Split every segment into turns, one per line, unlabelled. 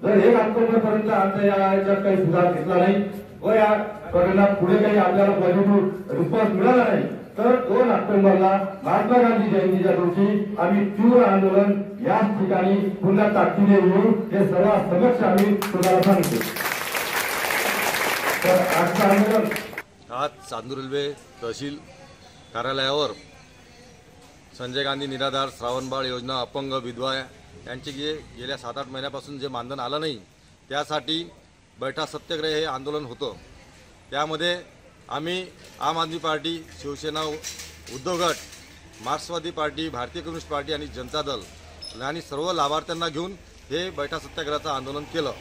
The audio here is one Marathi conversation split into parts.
जर 1 ऑक्टोबर पर्यंत आमच्या याच्यात काही सुधार घेतला नाही व या प्रकरणात पुढे काही आपल्याला पॉझिटिव्ह रिस्पॉन्स मिळाला नाही तर 2 ऑक्टोबरला महात्मा गांधी जयंतीच्या दिवशी आम्ही तीव्र आंदोलन याच ठिकाणी पुन्हा ताकदीने येऊ हे सर्व समक्ष आम्ही तुम्हाला सांगतो। तर आजचं आंदोलन
आज चांदूर रेल्वे तहसील कार्यालयावर संजय गांधी निराधार श्रावणबाळ योजना अपंग विधवा यांचे जे गेल्या 7-8 महिन्यापासून जे मानधन आलं नाही त्यासाठी बैठा सत्याग्रह हे आंदोलन होतं। त्यामध्ये आम्ही आम आदमी पार्टी, शिवसेना, उद्धव गट, मार्क्सवादी पार्टी, भारतीय कम्युनिस्ट पार्टी आणि जनता दल आणि सर्व लाभार्थ्यांना घेऊन हे बैठा सत्याग्रहाचं आंदोलन केलं।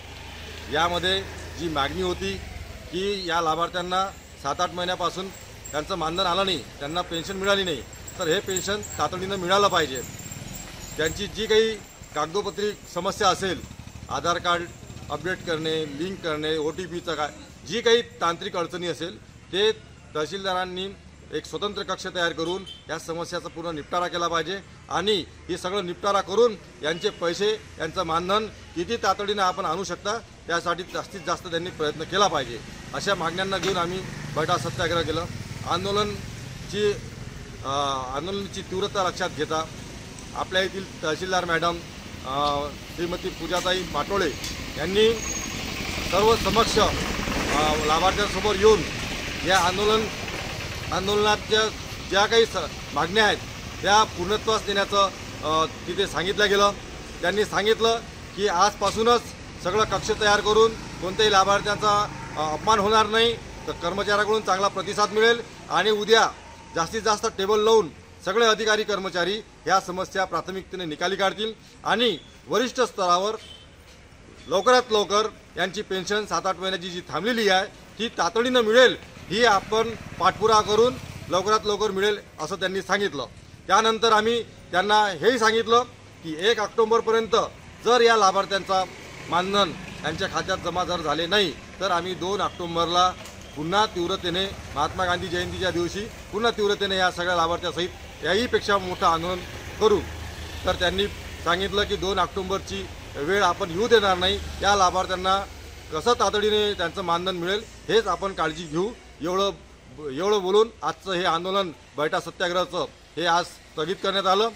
यामध्ये जी मागणी होती की या लाभार्थ्यांना 7-8 महिन्यापासून त्यांचं मानधन आलं नाही, त्यांना पेन्शन मिळाली नाही, तर हे पेन्शन तातडीनं मिळालं पाहिजे। त्यांची जी काही कागदोपत्री समस्या असेल, आधार कार्ड अपडेट करणे, लिंक करणे, OTPचं काय जी काही तांत्रिक अडचणी असेल ते तहसीलदारांनी एक स्वतंत्र कक्ष तयार करून या समस्याचा पूर्ण निपटारा केला पाहिजे आणि हे सगळं निपटारा करून यांचे पैसे, यांचं मानधन किती तातडीनं आपण आणू शकता त्यासाठी जास्तीत जास्त त्यांनी प्रयत्न केला पाहिजे। अशा मागण्यांना घेऊन आम्ही बैठा सत्याग्रह केलं। आंदोलनाची तीव्रता लक्षात घेता आपल्या येथील तहसीलदार मॅडम श्रीमती पूजाताई पाटोळे यांनी सर्व समक्ष लाभार्थ्यांसमोर येऊन या आंदोलनाच्या ज्या काही मागण्या आहेत त्या पूर्णत्वास देण्याचं तिथे सांगितलं गेलं। त्यांनी सांगितलं की आजपासूनच सगळं कक्ष तयार करून कोणत्याही लाभार्थ्यांचा अपमान होणार नाही, तर कर्मचाऱ्याकडून चांगला प्रतिसाद मिळेल आणि उद्या जास्तीत जास्त टेबल लावून सगळे अधिकारी कर्मचारी ह्या समस्या प्राथमिकतेने निकाली काढतील आणि वरिष्ठ स्तरावर लवकरात लवकर यांची पेन्शन 7-8 महिन्याची जी थांबलेली आहे ती तातडीनं मिळेल ही आपण पाठपुरावा करून लवकरात लवकर मिळेल असं त्यांनी सांगितलं। त्यानंतर आम्ही त्यांना हेही सांगितलं की 1 ऑक्टोबरपर्यंत जर या लाभार्थ्यांचा मानधन यांच्या खात्यात जमा जर झाले नाही तर आम्ही 2 ऑक्टोबरला पुन्हा तीव्रतेने महात्मा गांधी जयंतीच्या दिवशी पुन्हा तीव्रतेने या सगळ्या लाभार्थ्यासहित याहीपेक्षा मोठं आंदोलन करू। तर त्यांनी सांगितलं की 2 ऑक्टोबरची वेळ आपण येऊ देणार नाही, या लाभार्थ्यांना कसं तातडीने त्यांचं मानधन मिळेल हेच आपण काळजी घेऊ। एवढं बोलून आजचं हे आंदोलन बैठा सत्याग्रहाचं हे आज स्थगित करण्यात आलं।